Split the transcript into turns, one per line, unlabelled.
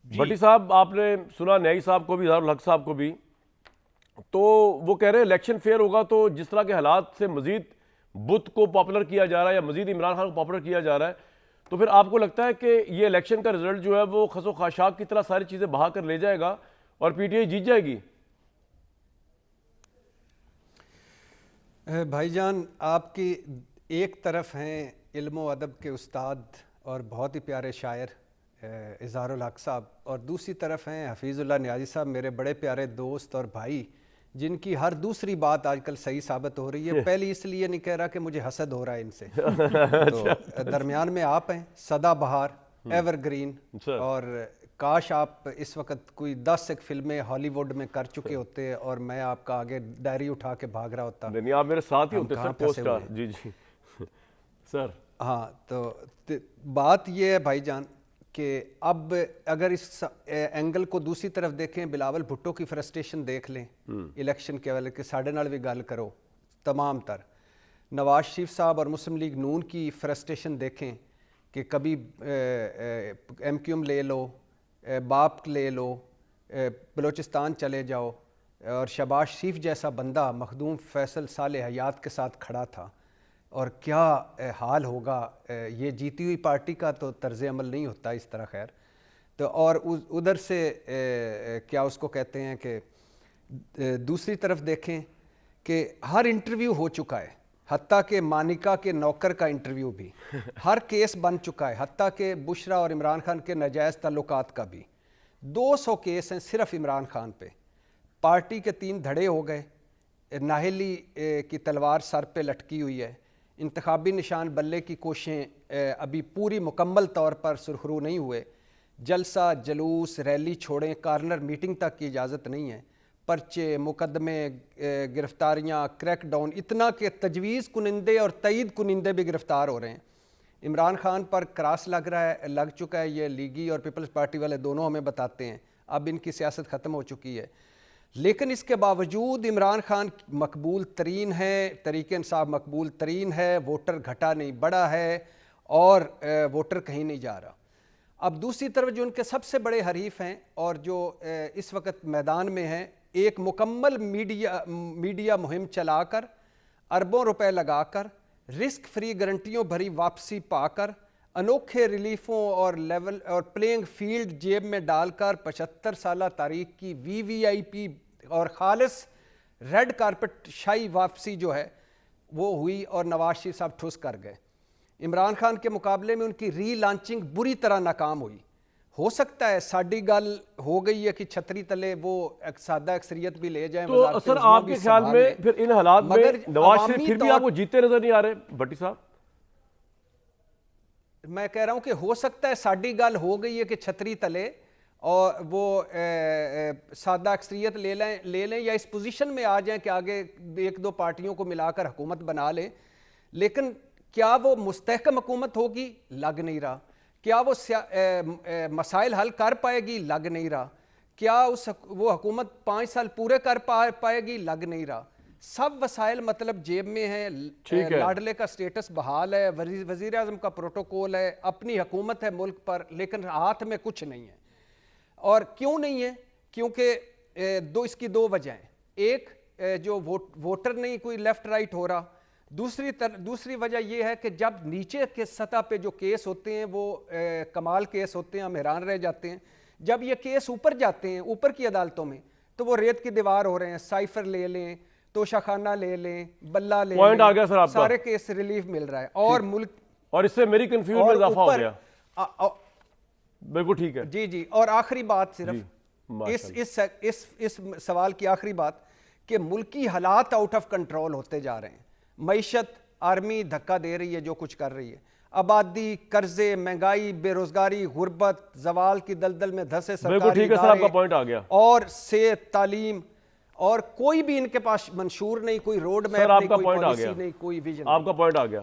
بھٹی صاحب آپ نے سنا نیائی صاحب کو بھی، اظہار الحق صاحب کو بھی، تو وہ کہہ رہے ہیں الیکشن فیئر ہوگا تو جس طرح کے حالات سے مزید بدھ کو پاپولر کیا جا رہا ہے یا مزید عمران خان کو پاپولر کیا جا رہا ہے، تو پھر آپ کو لگتا ہے کہ یہ الیکشن کا رزلٹ جو ہے وہ خس و خاشاک کی طرح ساری چیزیں بہا کر لے جائے گا اور پی ٹی آئی جیت جائے گی؟
بھائی جان، آپ کی ایک طرف ہیں علم و ادب کے استاد اور بہت ہی پیارے شاعر اظہار الحق صاحب، اور دوسری طرف ہیں حفیظ اللہ نیازی صاحب، میرے بڑے پیارے دوست اور بھائی، جن کی ہر دوسری بات آج کل صحیح ثابت ہو رہی ہے۔ پہلی اس لیے نہیں کہہ رہا کہ مجھے حسد ہو رہا ہے ان سے، تو درمیان میں آپ ہیں، سدا بہار، ایور گرین، اور کاش آپ اس وقت کوئی 10 ایک فلمیں ہالی ووڈ میں کر چکے ہوتے اور میں آپ کا آگے ڈائری اٹھا کے بھاگ رہا ہوتا۔
نہیں، آپ میرے ساتھ ہی
ہم
ہوتے
کہاں
سر، کو
پھنسے
سٹار۔
ہوئے ہیں؟
جی جی سر۔
ہاں، تو بات یہ ہے بھائی جان کہ اب اگر اس اینگل کو دوسری طرف دیکھیں، بلاول بھٹو کی فرسٹریشن دیکھ لیں الیکشن کے والے کہ ساڑھے نال بھی گل کرو تمام تر، نواز شریف صاحب اور مسلم لیگ نون کی فرسٹریشن دیکھیں کہ کبھی ایم کیو ایم لے لو، باپ لے لو، بلوچستان چلے جاؤ، اور شہباز شریف جیسا بندہ مخدوم فیصل صالح حیات کے ساتھ کھڑا تھا، اور کیا حال ہوگا۔ یہ جیتی ہوئی پارٹی کا تو طرز عمل نہیں ہوتا اس طرح، خیر تو، اور ادھر سے کیا اس کو کہتے ہیں کہ دوسری طرف دیکھیں کہ ہر انٹرویو ہو چکا ہے، حتیٰ کہ مانیکا کے نوکر کا انٹرویو بھی، ہر کیس بن چکا ہے، حتیٰ کہ بشرا اور عمران خان کے ناجائز تعلقات کا بھی 200 کیس ہیں صرف عمران خان پہ۔ پارٹی کے 3 دھڑے ہو گئے، ناہلی کی تلوار سر پہ لٹکی ہوئی ہے، انتخابی نشان بلے کی کوششیں ابھی پوری مکمل طور پر سرخرو نہیں ہوئے، جلسہ جلوس ریلی چھوڑیں، کارنر میٹنگ تک کی اجازت نہیں ہے، پرچے مقدمے گرفتاریاں کریک ڈاؤن، اتنا کہ تجویز کنندے اور تائید کنندے بھی گرفتار ہو رہے ہیں۔ عمران خان پر کراس لگ چکا ہے، یہ لیگی اور پیپلز پارٹی والے دونوں ہمیں بتاتے ہیں، اب ان کی سیاست ختم ہو چکی ہے، لیکن اس کے باوجود عمران خان مقبول ترین ہے، تحریک انصاف مقبول ترین ہے، ووٹر گھٹا نہیں بڑھا ہے، اور ووٹر کہیں نہیں جا رہا۔ اب دوسری طرف جو ان کے سب سے بڑے حریف ہیں اور جو اس وقت میدان میں ہیں، ایک مکمل میڈیا مہم چلا کر، اربوں روپے لگا کر، رسک فری گارنٹیوں بھری واپسی پا کر، انوکھے ریلیفوں اور لیول اور پلینگ فیلڈ جیب میں ڈال کر 75 سالہ تاریخ کی وی وی آئی پی اور خالص ریڈ کارپٹ شاہی واپسی جو ہے وہ ہوئی، اور نواز شریف صاحب ٹھوس کر گئے۔ عمران خان کے مقابلے میں ان کی ری لانچنگ بری طرح ناکام ہوئی۔ ہو سکتا ہے ساڑی گل ہو گئی ہے کہ چھتری تلے وہ ایک سادہ اکثریت بھی لے جائیں،
تو سر آپ کے خیال میں پھر ان حالات میں نواز شریف پھر بھی آپ کو جیتے نظر نہیں آ رہے بھٹی صاحب؟
میں کہہ رہا ہوں کہ ہو سکتا ہے ساڑی گل ہو گئی ہے کہ چھتری تلے اور وہ سادہ اکثریت لے لیں یا اس پوزیشن میں آ جائیں کہ آگے 1-2 پارٹیوں کو ملا کر حکومت بنا لیں، لیکن کیا وہ مستحکم حکومت ہوگی؟ لگ نہیں رہا۔ کیا وہ مسائل حل کر پائے گی؟ لگ نہیں رہا۔ کیا وہ حکومت 5 سال پورے کر پائے گی؟ لگ نہیں رہا۔ سب وسائل مطلب جیب میں ہیں، لاڈلے کا سٹیٹس بحال ہے، وزیر اعظم کا پروٹوکول ہے، اپنی حکومت ہے ملک پر، لیکن ہاتھ میں کچھ نہیں ہے۔ اور کیوں نہیں ہے؟ کیونکہ اس کی 2 وجہ ہیں۔ ایک جو ووٹر نہیں کوئی لیفٹ رائٹ ہو رہا، دوسری وجہ یہ ہے کہ جب نیچے کے سطح پہ جو کیس ہوتے ہیں وہ کمال کیس ہوتے ہیں، ہم حیران رہ جاتے ہیں، جب یہ کیس اوپر جاتے ہیں اوپر کی عدالتوں میں تو وہ ریت کی دیوار ہو رہے ہیں، سائفر لے لیں، توشہ خانہ لے لیں، بلہ لے
پوائنٹ آ گیا
لیں،
سر آپ کا،
سارے کیس ریلیف مل رہا ہے، اور ملک،
اور اس سے میری کنفیوژن میں اضافہ ہو گیا۔ بالکل ٹھیک ہے
جی، اور آخری بات صرف اس سوال کی آخری بات کہ ملکی حالات آؤٹ آف کنٹرول ہوتے جا رہے ہیں، معیشت آرمی دھکا دے رہی ہے جو کچھ کر رہی ہے، آبادی، قرضے، مہنگائی، بے روزگاری، غربت، زوال کی دلدل میں دھسے سرکاری ادارے، اور صحت، تعلیم، اور کوئی بھی ان کے پاس منشور نہیں، کوئی روڈ میپ نہیں، کوئی پالیسی نہیں، کوئی ویژن نہیں۔
آپ کا پوائنٹ آ گیا۔